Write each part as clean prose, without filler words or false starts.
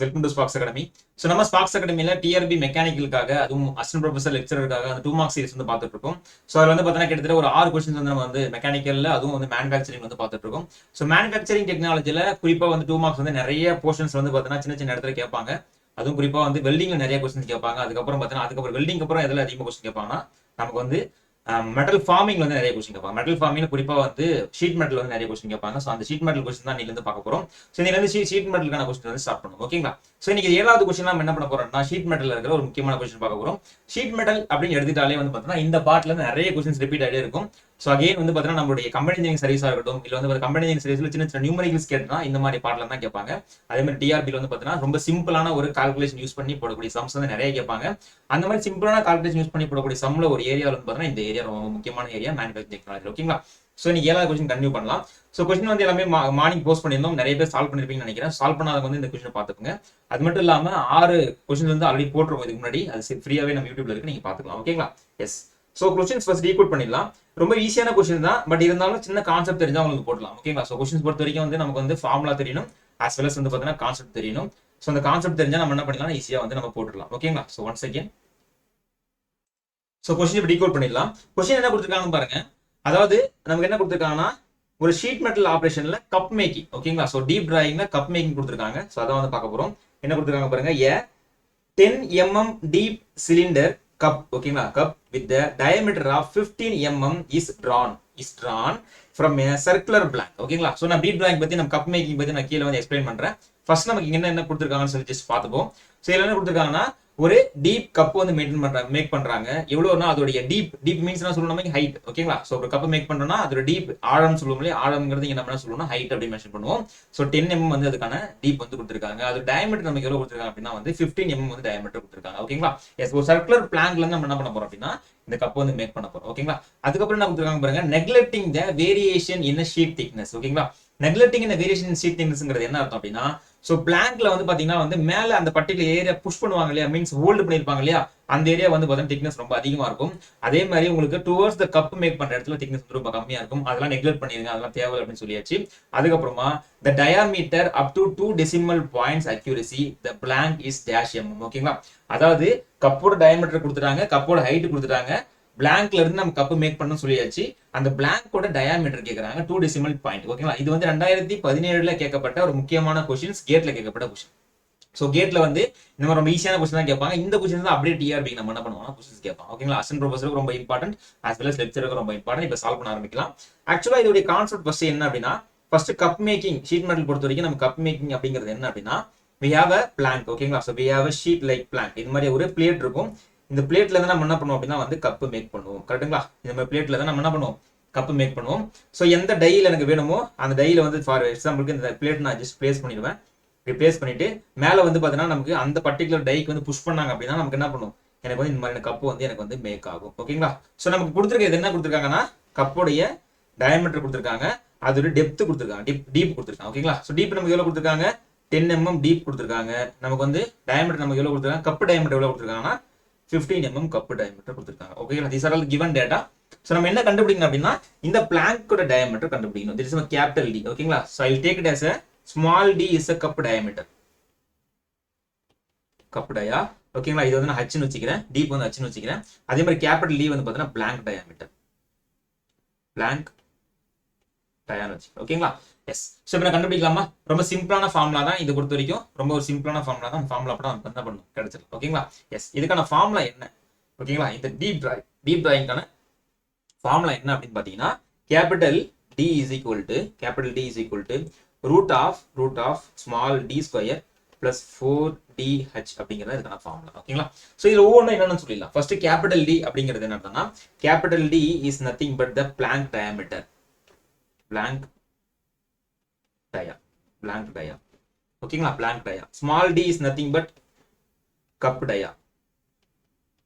Welcome to Spax academy. So நம்ம Spax அகாடமியில் TRP மெக்கானிக்கலுக்காக அதுவும் அசிஸ்டன்ட் ப்ரொஃபசர் லெக்சரருக்காக அந்த 2 மார்க் சீரிஸ் வந்து பார்த்துட்டு இருக்கோம். ஸோ அதில் வந்து பார்த்தீங்கன்னா கிட்டத்தட்ட ஒரு 6 கொஸ்டின்ஸ் வந்து நம்ம வந்து மெக்கானிக்கலில் அதுவும் வந்து மேனுஃபேக்சரிங் வந்து பார்த்துட்டு இருக்கோம். ஸோ மேனுஃபேக்சரிங் டெக்னாலஜியில் குறிப்பாக வந்து 2 மார்க்ஸ் வந்து நிறைய போர்ஷன்ஸ் வந்து பார்த்தீங்கன்னா சின்ன சின்ன இடத்துல கேட்பாங்க. அதுவும் குறிப்பாக வந்து வெல்டிங்ல நிறைய கொஸ்டின்ஸ் கேட்பாங்க. அதுக்கப்புறம் வெல்டிங் அப்புறம் எதில் அதிகமாக கொஸ்டின் கேட்பாங்கன்னா நமக்கு வந்து மெட்டல் ஃபார்மிங் வந்து நிறைய கொஸ்டின் கேட்பாங்க. மெட்டல் ஃபார்மிங் குறிப்பாக வந்து ஷீட் மெட்டல் வந்து நிறைய கொஸ்டின் கேட்பாங்க. ஸோ அந்த ஷீட் மெட்டல் கொஸ்டின் தான் நீங்க பார்க்க போறோம். ஸோ நீங்க வந்து ஷீட் மெட்டலுக்கான கொஸ்டின் வந்து ஸ்டார்ட் பண்ணுவோம். ஓகேங்களா? ஸோ இன்னைக்கு 7வது கொஸ்டின் நம்ம என்ன பண்ண போறோம்னா ஷீட் மெட்டல் இருக்கிற ஒரு முக்கியமான கொஸ்டின் பார்க்க போறோம். ஷீட் மெட்டல் அப்படின்னு எடுத்துட்டாலே வந்து பார்த்தீங்கன்னா இந்த பார்ட்ல இருந்து நிறைய கொஸ்டின்ஸ் ரிப்பீட் ஆகிட்டே இருக்கும். ஸோ அகைன் வந்து பார்த்தீங்கன்னா நம்மளுடைய கம்பெனி இன்ஜினியரிங் சர்வீஸா இருக்கட்டும், இல்லை வந்து கம்பெனி இன்ஜினியரிங் சர்வீஸ்ல சின்ன சின்ன நியூமரிக்கல்ஸ் கேட்டா இந்த மாதிரி பார்ட்ல தான் கேட்பாங்க. அதே மாதிரி டிஆர்பியில் வந்து பார்த்தீங்கன்னா ரொம்ப சிம்பிளான ஒரு கால்குலேஷன் யூஸ் பண்ணி போடக்கூடிய சம்ஸ் வந்து நிறைய கேட்பாங்க. அந்த மாதிரி சிம்பிளான கால்குலேஷன் யூஸ் பண்ணி போடக்கூடிய சம்ல ஒரு ஏரியா வந்து பார்த்தீங்கன்னா இந்த ஏரியா ரொம்ப முக்கியமான ஏரியா மேனுஃபேக்சரிங் டெக்னாலஜி. ஓகேங்களா? ஸோ இன்னைக்கு 7வது கொஸ்டின் கண்டினியூ பண்ணலாம். ஸோ கொஸ்டின் வந்து எல்லாமே மார்னிங் போஸ்ட் பண்ணியிருந்தோம். நிறைய பேர் சால்வ் பண்ணிருப்பீங்கன்னு நினைக்கிறேன். சால்வ் பண்ணாதவங்க வந்து இந்த கொஸ்டின் பார்த்துக்கோங்க. அது மட்டும் இல்லாம 6 கொஸ்டின் வந்து ஆல்ரெடி போட்டுருவோம் இதுக்கு முன்னாடி. அது ஃப்ரீயாவே நம்ம யூடியூப்ல இருக்கு, நீங்க பார்த்துக்கலாம். ஓகேங்களா? Yes. So questions first decode பண்ணிடலாம். ரொம்ப ஈஸியான கொஸ்டின் தான், பட் இருந்தாலும் சின்ன கான்செப்ட் தெரிஞ்சா உங்களுக்கு போடலாம். ஓகேங்களா? ஸோ கொஸ்டின்ஸ் பொறுத்த வரைக்கும் வந்து நமக்கு வந்து ஃபார்முலா தெரியணும், ஆஸ் வெல் அஸ் வந்து பார்த்தீங்கன்னா கான்செப்ட் தெரியணும். ஸோ அந்த கான்செப்ட் தெரிஞ்சா நம்ம என்ன பண்ணலாம், ஈஸியா வந்து நம்ம போட்டுடலாம். ஓகேங்களா? So one second. So question இப்போ டீகோட் பண்ணிடலாம். கொஸ்டின் என்ன கொடுத்துருக்காங்கன்னு பாருங்க. அதாவது நமக்கு என்ன கொடுத்துருக்காங்கன்னா ஒரு ஷீட் மெட்டல் ஆபரேஷன்ல கப் மேக்கிங். ஓகேங்களா? ஸோ டீப் டிராயிங்ல கப் மேக்கிங் கொடுத்துருக்காங்க. ஸோ அதான் வந்து பார்க்க போறோம். என்ன கொடுத்துருக்காங்க பாருங்க. 10 mm deep cylinder cup, ஓகேங்களா, cup with the diameter of 15 mm is drawn from a circular blank. ஓகேங்களா? சோ நான் டீப் டிராயிங் பத்தி நம்ம கப் மேக்கிங் பத்தி நான் கீழ வந்து எக்ஸ்பிளைன் பண்றேன். ஃபர்ஸ்ட் நமக்கு இங்க என்ன கொடுத்திருக்காங்கன்னு சொல்லி ஜஸ்ட் பாத்துப்போம். சோ இதுல என்ன கொடுத்திருக்காங்கன்னா ஒரு டீப் கப் வந்து மேக் பண்றாங்க. எவ்வளவுனா அதோட டீப் மீன்ஸ் என்ன சொல்லணும், ஹைட். ஓகேங்களா? சோ ஒரு கப் மேக் பண்றோம்னா அதோட டீப் ஆழம் சொல்லுவோம் இல்லையா, ஆழம்ங்கிறது இங்க நம்ம என்ன சொல்லணும்னா ஹைட் அப்படி மென்ஷன் பண்ணுவோம். சோ 10 mm வந்து அதுக்கான டீப் வந்து கொடுத்திருக்காங்க. அது டயமீட்டர் நமக்கு எவ்வளவு கொடுத்திருக்காங்க அப்படின்னா வந்து 15 mm வந்து டயமீட்டர் கொடுத்திருக்காங்க. ஓகேங்களா? எஸ். ஒரு சர்க்குலர் பிளாங்க்ல இருந்து நம்ம என்ன பண்ண போறோம் அப்படின்னா இந்த கப் வந்து மேக் பண்ண போறோம். ஓகேங்களா? அதுக்கப்புறம் என்ன கொடுத்திருக்காங்க பாருங்க, neglecting the variation in sheet thickness. ஓகேங்களா? நெக்லெக்டிங் இந்த வேரியேஷன் இன் ஷீட் திக்னஸ்ங்கிறது என்ன அர்த்தம் அப்படின்னா, சோ பிளாங்க்ல வந்து பாத்தீங்கன்னா வந்து மேல அந்த பர்டிகுலர் ஏரியா புஷ் பண்ணுவாங்க இல்லையா, மீன்ஸ் ஹோல்ட் பண்ணிருப்பாங்க இல்லையா, அந்த ஏரியா வந்து பாத்தீங்கன்னா திக்னஸ் ரொம்ப அதிகமா இருக்கும். அதே மாதிரி உங்களுக்கு டுவர்ட்ஸ் த கப் மேக் பண்ற இடத்துல திக்னஸ் வந்து ரொம்ப கம்மியா இருக்கும். அதெல்லாம் நெக்லெக்ட் பண்ணிருங்க, அதெல்லாம் தேவை அப்படின்னு சொல்லியாச்சு. அதுக்கப்புறமா the diameter up to 2 decimal points accuracy the blank is dash mm. ஓகேங்களா? அதாவது கப்போட டயமீட்டர் கொடுத்துட்டாங்க, கப்போட ஹைட் கொடுத்துட்டாங்க, பிளாங்க்ல இருந்து நம்ம கப் மேக் பண்ணணும் சொல்லியாச்சு. அந்த பிளாங்கோட டயாமீட்டர் கேக்குறாங்க 2 decimal point. ஓகேங்களா? இது வந்து 2017ல கேட்கப்பட்ட ஒரு முக்கியமான கொஸ்டின்ஸ், கேட்ல கேட்கப்பட்ட கொஸ்டின். சோ கேட்ல வந்து இந்த மாதிரி ரொம்ப ஈஸியான கொஸ்டின் தான் கேட்பாங்க. இந்த கொஸ்டின் தான் அப்படியே டிஆர்பி நம்ம என்ன பண்ணுவோம், கொஸ்டின்ஸ் கேட்பாங்க. ஓகேங்களா? அசிஸ்டன்ட் ப்ரொஃபசருக்கு ரொம்ப இம்பார்ட்டன்ட், ஆஸ் வெல் அஸ் லெக்சருக்கு ரொம்ப இம்பார்ட்டன்ட். இப்போ சால்வ் பண்ண ஆரம்பிக்கலாம். ஆக்சுவலா இதோட கான்செப்ட் ஃபர்ஸ்ட் என்ன அப்படின்னா, first cup making sheet metal பொறுத்த வரைக்கும் நம்ம கப் மேக்கிங் அப்படிங்கிறது என்ன அப்படின்னா, we have a plank. ஓகேங்களா? So we have a sheet like plank. இது மாதிரி ஒரு பிளேட் இருக்கும். இந்த பிளேட்ல தான் நம்ம என்ன பண்ணுவோம் அப்படின்னா வந்து கப் மேக் பண்ணுவோம். கரெக்ட்டுங்களா? இந்த மாதிரி பிளேட்ல தான் நம்ம என்ன பண்ணுவோம், கப் மேக் பண்ணுவோம். சோ எந்த டைல எனக்கு வேணுமோ அந்த டைல வந்து ஃபார் எக்ஸாம்பிளுக்கு இந்த பிளேட் நான் ஜஸ்ட் பிளேஸ் பண்ணிடுவேன். ரிப்ளேஸ் பண்ணிட்டு மேல வந்து பாத்தீங்கன்னா நமக்கு அந்த பர்டிகுலர் டைக்கு வந்து புஷ் பண்ணாங்க அப்படின்னா நமக்கு என்ன பண்ணும், எனக்கு வந்து இந்த மாதிரி கப் வந்து எனக்கு வந்து மேக் ஆகும். ஓகேங்களா? சோ நமக்கு கொடுத்துருக்கிறது என்ன கொடுத்துருக்காங்கன்னா கப்போடைய டயமீட்டர் கொடுத்துருக்காங்க, அதோட டெப்த் கொடுத்துருக்காங்க, டீப் கொடுத்துருக்காங்க. ஓகேங்களா? சோ டீப் நமக்கு எவ்வளவு கொடுத்துருக்காங்க, 10 mm டீப் கொடுத்துருக்காங்க. நமக்கு வந்து டயமீட்டர் நமக்கு எவ்வளவு கொடுத்துருக்காங்க, கப் டயமீட்டர் எவ்வளவு கொடுத்துருக்காங்கன்னா 15 mm கப் டயமீட்டர் கொடுத்துருக்காங்க. ஓகேங்களா? these are all given data. So நம்ம என்ன கண்டுபிடிக்கணும் அப்படின்னா இந்த பிளாங்கோட டயமீட்டர் கண்டுபிடிக்கணும். this is a capital D. ஓகேங்களா? so I'll take it as a small d is a cup diameter. Cup dia. ஓகேங்களா? இது வந்து நான் h ன்னு வச்சுக்கிறேன், டீப் வந்து h ன்னு வச்சுக்கிறேன். அதே மாதிரி கேபிட்டல் D வந்து பார்த்தீங்கன்னா blank diameter. blank டயான்னு வச்சுக்கிறேன். ஓகேங்களா? எஸ். சோ இப்போ நான் கண்டுபிடிக்கலாமா? ரொம்ப சிம்பிளான ஃபார்முலா தான் இது பொறுத்த வரைக்கும், ரொம்ப ஒரு சிம்பிளான ஃபார்முலா தான். ஃபார்முலா அப்படி நம்ம என்ன பண்ணணும், கிடைச்சிடும். ஓகேங்களா? எஸ். இதுக்கான ஃபார்முலா என்ன, ஓகேங்களா, இந்த டீப் டிராயிங்கான ஃபார்முலா என்ன அப்படின்னு பாத்தீங்கன்னா capital D is equal to root of small d square plus 4dh அப்படிங்கிறது இதுக்கான ஃபார்முலா. ஓகேங்களா? சோ இதுல ஒவ்வொன்றும் என்னன்னு சொல்லிடலாம். ஃபர்ஸ்ட் கேபிட்டல் D அப்படிங்கிறது என்னன்னா capital D is nothing but the plank diameter. blank dia. ஓகேங்களா? blank dia. small d is nothing but cup dia.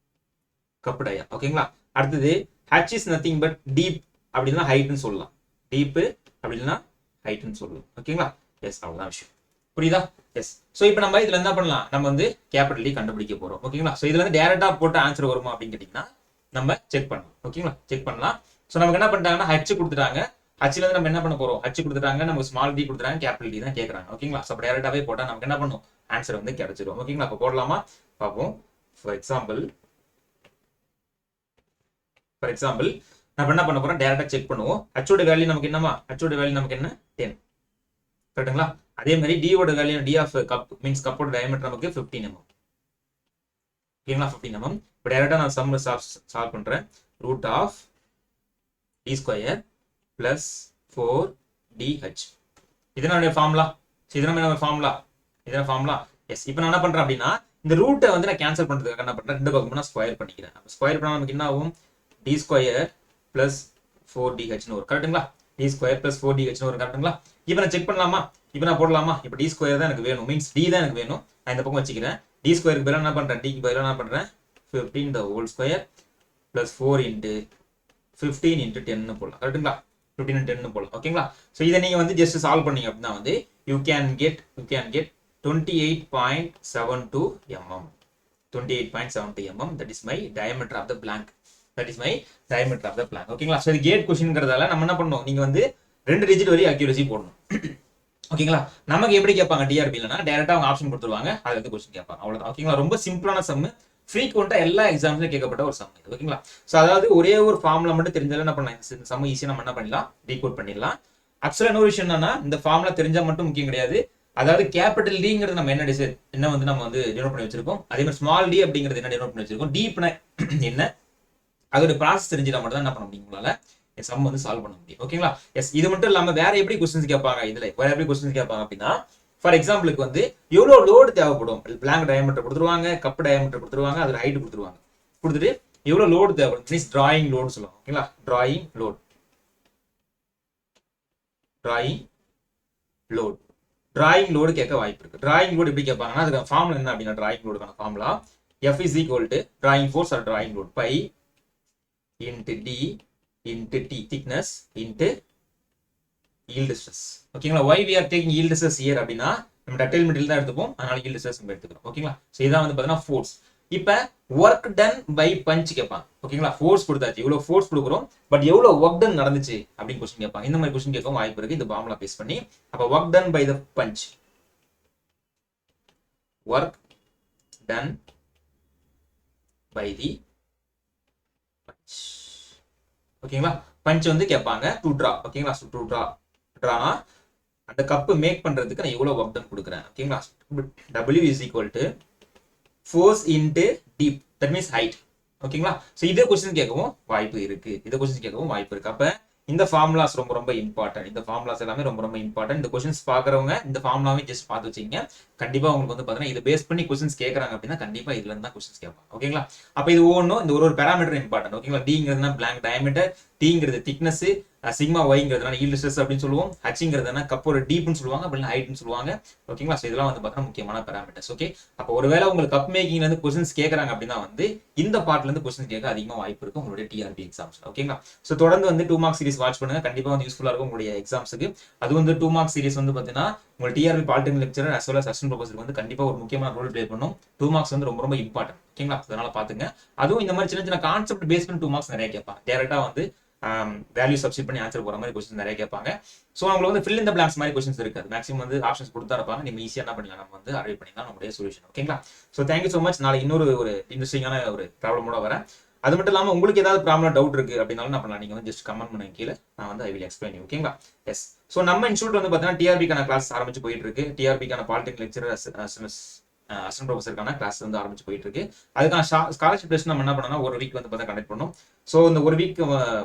ஓகேங்களா? அடுத்தது h is nothing but deep அப்படினா height ன்னு சொல்லலாம். deep அப்படினா height ன்னு சொல்லலாம். ஓகேங்களா? எஸ். அவ்வளவுதான் விஷயம். புரியுதா? எஸ். சோ இப்போ நம்ம இதுல என்ன பண்ணலாம், நம்ம வந்து கேபிட்டல் D கண்டுபிடிக்க போறோம். ஓகேங்களா? சோ இதுல வந்து டைரக்டா போட்டு ஆன்சர் வருமா அப்படின்னு கேட்டீங்கன்னா நம்ம செக் பண்ணலாம். ஓகேங்களா? செக் பண்ணலாம். சோ நமக்கு என்ன பண்ணிட்டாங்கன்னா h கொடுத்துட்டாங்க. ஹச்ல இருந்து நம்ம என்ன பண்ண போறோம், h கொடுத்துட்டாங்க, நமக்கு ஸ்மால் d கொடுத்துட்டாங்க, கேபிட்டல் D தான் கேக்குறாங்க. ஓகேங்களா? சோ டைரக்டாவே போட்டா நமக்கு என்ன பண்ணும், ஆன்சர் வந்து கிடைச்சிடும். ஓகேங்களா? அப்போ போடலாமா பார்ப்போம். ஃபார் எக்ஸாம்பிள் நம்ம என்ன பண்ண போறோம், டைரக்டா செக் பண்ணுவோம். ஹச்சோட வேல்யூ நமக்கு என்னமா, ஹச்சோட வேல்யூ நமக்கு என்ன 10 கரெக்ட்டுங்களா? அதே மாதிரி d ஓட value d of cup means கப்போட டயமீட்டர் நமக்கு 15 mm. ஓகேங்களா? 15 mm. இப்போ டைரக்டா நான் சம் சால்வ் பண்றேன். Root of d square plus 4dh. இதனுடைய ஃபார்முலா. இதன ஃபார்முலா. எஸ். இப்போ நான் என்ன பண்றேன் அப்படின்னா இந்த ரூட்டை வந்து நான் கேன்சல் பண்றதுக்காக என்ன பண்றேன், ரெண்டு பக்கமும் நான் ஸ்கொயர் பண்ணிக்கிறேன். ஸ்கொயர் பண்ணா நமக்கு என்ன ஆகும், d ஸ்கொயர் பிளஸ் 4dh னு வரும். கரெக்ட்டுங்களா? d ஸ்கொயர் பிளஸ் 4dh னு வரும். கரெக்ட்டுங்களா? இப்போ நான் செக் பண்ணலாமா, இப்போ நான் போடலாமா. இப்போ d ஸ்கொயர் தான் எனக்கு வேணும், மீன்ஸ் d தான் எனக்கு வேணும். நான் இந்த பக்கம் வச்சுக்கிறேன். d ஸ்கொயருக்கு பதிலா என்ன பண்றேன், d க்கு பதிலா என்ன பண்றேன் 15 the whole square plus 4 into 15 into 10 னு போடலாம். கரெக்ட்டுங்களா? 15 into 10 னு போடலாம். ஓகேங்களா? சோ இத நீங்க வந்து ஜஸ்ட் சால்வ் பண்ணீங்க அப்படினா வந்து you can get 28.72 mm. 28.72 mm. That is my diameter of the blank. ஓகேங்களா? சோ இது கேட் क्वेश्चनங்கறதால நம்ம என்ன பண்ணனும், நீங்க வந்து ரெண்டு டிஜிட் வரை அக்யூரசி போடணும். ஓகேங்களா? நமக்கு எப்படி கேட்பாங்க TRB லனா டைரக்டா அவங்க ஆப்ஷன் கொடுத்துருவாங்க, அதுல இருந்து क्वेश्चन கேட்பாங்க. அவ்வளவுதான். ஓகேங்களா? ரொம்ப சிம்பிளான சம், ஃப்ரீக்வெண்டா எல்லா எக்ஸாம்ஸ்லயும் கேட்கப்பட்ட ஒரு சம். ஓகேங்களா? சோ அதாவது ஒரே ஒரு ஃபார்முலா மட்டும் தெரிஞ்சாலே என்ன பண்ணலாம், இந்த சம் ஈஸியா நம்ம என்ன பண்ணலாம், டீகோட் பண்ணிடலாம். ஆக்சுவலா என்ன விஷயம் என்னன்னா, இந்த ஃபார்முலா தெரிஞ்சா மட்டும் முக்கியம் கிடையாது. அதாவது கேபிட்டல் டிங்கிறது நம்ம என்ன வந்து நம்ம வந்து டினோட் பண்ணி வச்சிருக்கோம். அதே மாதிரி ஸ்மால் டி அப்படிங்கிறது என்ன டினோட் பண்ணி வச்சிருக்கோம். டீப்னா என்ன, அதோட ப்ராசஸ் தெரிஞ்சிட்டா மட்டும் தான் என்ன பண்ண முடியும், உங்களால சம் வந்து சால்வ் பண்ண முடியும். ஓகேங்களா? எஸ். இது மட்டும் இல்லாம வேற எப்படி क्वेश्चंस கேட்பாங்க, இதுல வேற எப்படி क्वेश्चंस கேட்பாங்க அப்படின்னா, ஃபார் எக்ஸாம்பிளுக்கு வந்து எவ்வளவு லோட் தேவைப்படும், பிளாங்க் டயாமீட்டர் கொடுத்துருவாங்க, கப் டயாமீட்டர் கொடுத்துருவாங்க, அதோட ஹைட் கொடுத்துருவாங்க. கொடுத்துட்டு எவ்வளவு லோட் தேவைப்படும், மீன்ஸ் டிராயிங் லோட் சொல்லுவாங்க. ஓகேங்களா? டிராயிங் லோட் கேட்க வாய்ப்பு இருக்கு. டிராயிங் லோட் எப்படி கேட்பாங்கன்னா, அதுக்கு ஃபார்முலா என்ன அப்படின்னா, டிராயிங் லோடுக்கான formula F is equal to drawing force or drawing load pi into D into T thickness into yield stress. ஓகேங்களா? why we are taking yield stress here அப்படின்னா, நம்ம டக்டைல் மெட்டீரியல் தான் எடுத்துப்போம், அதனால yield stress நம்ம எடுத்துக்கிறோம். ஓகேங்களா? சோ இதான் வந்து பார்த்தீங்கன்னா ஃபோர்ஸ். இப்ப work done by punch கேட்பாங்க. ஓகேங்களா? ஃபோர்ஸ் கொடுத்தாச்சு, இவ்வளவு ஃபோர்ஸ் கொடுக்குறோம், பட் எவ்வளவு work done நடந்துச்சு அப்படின்னு क्वेश्चन கேட்பாங்க. இந்த மாதிரி क्वेश्चन கேட்கவும் வாய்ப்பு இருக்கு, இந்த ஃபார்முலா பேஸ் பண்ணி. அப்ப work done by the punch, work done by the punch. ஓகேங்களா? பஞ்ச் வந்து கேட்பாங்க டு டிரா. ஓகேங்களா? சோ டு டிரானா அந்த கப் மேக் பண்றதுக்கு நான் எவ்வளவு வொர்க் டன் கொடுக்கிறேன். ஓகேங்களா? W is equal to force into deep, that means height. ஓகேங்களா? சோ இதே क्वेश्चन கேட்கவும் வாய்ப்பு இருக்கு, அப்ப இந்த ஃபார்முலாஸ் ரொம்ப ரொம்ப இம்பார்ட்டன்ட். இந்த ஃபார்முலாஸ் எல்லாமே ரொம்ப ரொம்ப இம்பார்ட்டன்ட். இந்த क्वेश्चंस பாக்குறவங்க இந்த ஃபார்முலாவை ஜஸ்ட் பார்த்து வச்சீங்க, கண்டிப்பா உங்களுக்கு வந்து பாத்தீங்கன்னா இத பேஸ் பண்ணி क्वेश्चंस கேக்குறாங்க அப்படினா கண்டிப்பா இதுல இருந்து தான் क्वेश्चंस கேட்பாங்க. ஓகேங்களா? அப்ப இது ஒவ்வொன்றும் இந்த ஒரு பாராமீட்டர் இம்பார்ட்டன்ட். ஓகேங்களா? Dங்கிறதுனா பிளாங்க் டயாமீட்டர், Tங்கிறது திக்னஸ், சிக்மா Yங்கிறதுனா yield stress அப்படின்னு சொல்லுவோம், Hங்கிறதுனா கப்போட டீப்னு சொல்லுவாங்க, அப்படினா ஹைட்னு சொல்லுவாங்க. ஓகேங்களா? சோ இதெல்லாம் வந்து பாத்தீங்கன்னா முக்கியமான பாராமீட்டர்ஸ். ஓகே, அப்ப ஒருவேளை உங்களுக்கு கப் மேக்கிங்ல இருந்து क्वेश्चंस கேக்குறாங்க அப்படினா வந்து இந்த பார்ட்ல இருந்து क्वेश्चंस கேட்க அதிகமா வாய்ப்பு இருக்கு உங்களுடைய TRB எக்ஸாம்ஸ். ஓகேங்களா? சோ தொடர்ந்து வந்து 2 மார்க் சீரிஸ் வாட்ச் பண்ணுங்க, கண்டிப்பா வந்து யூஸ்ஃபுல்லா இருக்கும் உங்களுடைய எக்ஸாம்ஸ்க்கு. அது வந்து 2 மார்க் சீரிஸ் வந்து பாத்தீங்கன்னா உங்க TRB polytechnic lecturer as well as assistant professor வந்து கண்டிப்பா ஒரு முக்கியமான ரோல் ப்ளே பண்ணும். 2 மார்க்ஸ் வந்து ரொம்ப ரொம்ப இம்பார்ட்டன்ட். ஓகேங்களா? அதனால பாத்துங்க. அதுவும் இந்த மாதிரி சின்ன சின்ன கான்செப்ட் பேஸ் பண்ணி 2 மார்க்ஸ் நிறைய கேட்பாங்க. டைரக்டா வந்து வேல்யூ சப்ஸ்டிட் பண்ணி ஆன்சர் போற மாதிரி क्वेश्चंस நிறைய கேட்பாங்க. சோ உங்களுக்கு வந்து fill in the blanks மாதிரி क्वेश्चंस இருக்காது. மேக்ஸிமம் வந்து ஆப்ஷன்ஸ் கொடுத்தா இருப்பாங்க, நீங்க ஈஸியா என்ன பண்ணலாம், நம்ம வந்து அரைவ் பண்ணிடலாம் நம்மளுடைய சொல்யூஷன். ஓகேங்களா? So thank you so much. நாளைக்கு இன்னொரு ஒரு இன்ட்ரெஸ்டிங்கான ஒரு ப்ராப்ளமோட வரேன். அது மட்டும் இல்லாம உங்களுக்கு ஏதாவது ப்ராப்ளம் டவுட் இருக்கு அப்படினாலும் என்ன பண்ணலாம், நீங்க வந்து ஜஸ்ட் கமெண்ட் பண்ணுங்க கீழ, நான் வந்து ஐ வில் எக்ஸ்பிளைன் யூ. ஓகேங்களா? எஸ். சோ நம்ம இன்ஸ்டிடியூட் வந்து பாத்தீங்கன்னா TRB-க்கான கிளாஸ் ஆரம்பிச்சு போயிட்டு இருக்கு. TRB-க்கான பாலிடெக்னிக் லெக்சரர் அசிஸ்டன்ட் ப்ரொஃபசருக்கான கிளாஸ் வந்து ஆரம்பிச்சு போயிட்டு இருக்கு. அதுக்கான ஸ்காலர்ஷிப் டெஸ்ட் நம்ம என்ன பண்ணோம்னா ஒரு வீக் வந்து பார்த்தா கண்டக்ட் பண்ணோம். சோ இந்த ஒரு வீக்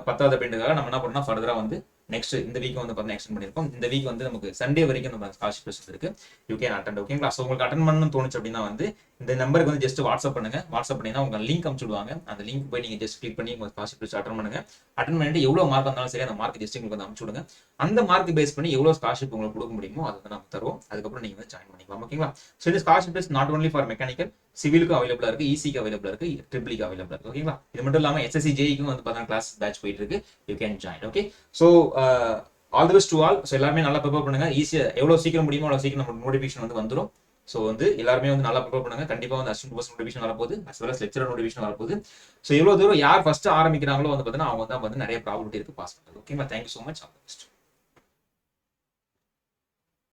பத்தாவது அப்படின்றதுக்காக நம்ம என்ன பண்ணோம்னா ஃபர்தரா வந்து நெக்ஸ்ட் இந்த வீக் வந்து பார்த்தா எக்ஸ்டெண்ட் பண்ணிருக்கோம். இந்த வீக் வந்து நமக்கு சண்டே வரைக்கும் நம்ம ஸ்காலர்ஷிப் டெஸ்ட் இருக்கு, யூ கேன் அட்டெண்ட். ஓகேங்களா? சோ உங்களுக்கு அட்டெண்ட் பண்ணணும்னு தோணுச்சு அப்படின்னா வந்து இந்த நம்பருக்கு வந்து ஜஸ்ட் வாட்ஸ்அப் பண்ணுங்க. வாட்ஸ்அப் பண்ணினா உங்க லிங்க் அனுப்பிச்சுடுவாங்க. அந்த லிங்க் போய் நீங்க ஜஸ்ட் கிளிக் பண்ணி உங்க ஸ்காலர்ஷிப் டெஸ்ட் அட்டெண்ட் பண்ணுங்க. அட்டெண்ட் பண்ணிட்டு எவ்வளவு மார்க் வந்தாலும் சரி அந்த மார்க் ஜஸ்ட் உங்களுக்கு வந்து அனுப்பிச்சுடுங்க. அந்த மார்க் பேஸ் பண்ணி எவ்வளவு ஸ்காலர்ஷிப் உங்களுக்கு கொடுக்க முடியுமோ அதை வந்து நம்ம தருவோம். அதுக்கப்புறம் நீங்க வந்து ஜாயின் பண்ணிக்கலாம். ஓகேங்களா? சோ இந்த scholarship test not only for mechanical, சிவிலுக்கு அவைலபிளா இருக்கு, இசிக்கு அவைலபிளா இருக்கு, ட்ரிபிள்க்கு அவைலபிளா இருக்கு. ஓகேங்களா? இது மட்டும் இல்லாம SSC JEக்கும் வந்து பார்த்தா கிளாஸ் பேட்ச் போயிட்டு இருக்கு, you can join. Okay, so all the best to all. So எல்லாருமே நல்லா ப்ரிப்பேர் பண்ணுங்க. ஈஸியா எவ்வளவு சீக்கிரம் முடியுமோ அவ்வளவு சீக்கிரம் நம்ம நோட்டிஃபிகேஷன் வந்து வந்துடும். ஸோ வந்து எல்லாருமே வந்து நல்லா ப்ரிப்பேர் பண்ணுங்க. கண்டிப்பா வந்து அசிஸ்டன்ட் ப்ரொஃபசர் நோட்டிஃபிகேஷன் வரப்போகுது, as well as lecturer notification வரப்போகுது. ஸோ எவ்வளவு தூரம் யார் ஃபர்ஸ்ட் ஆரம்பிக்கிறாங்களோ வந்து பார்த்தீங்கன்னா அவங்க தான் வந்து நிறைய ப்ராபபிலிட்டி இருக்கு பாஸ் பண்ணுறது. ஓகேங்களா? Thank you so much. All the best.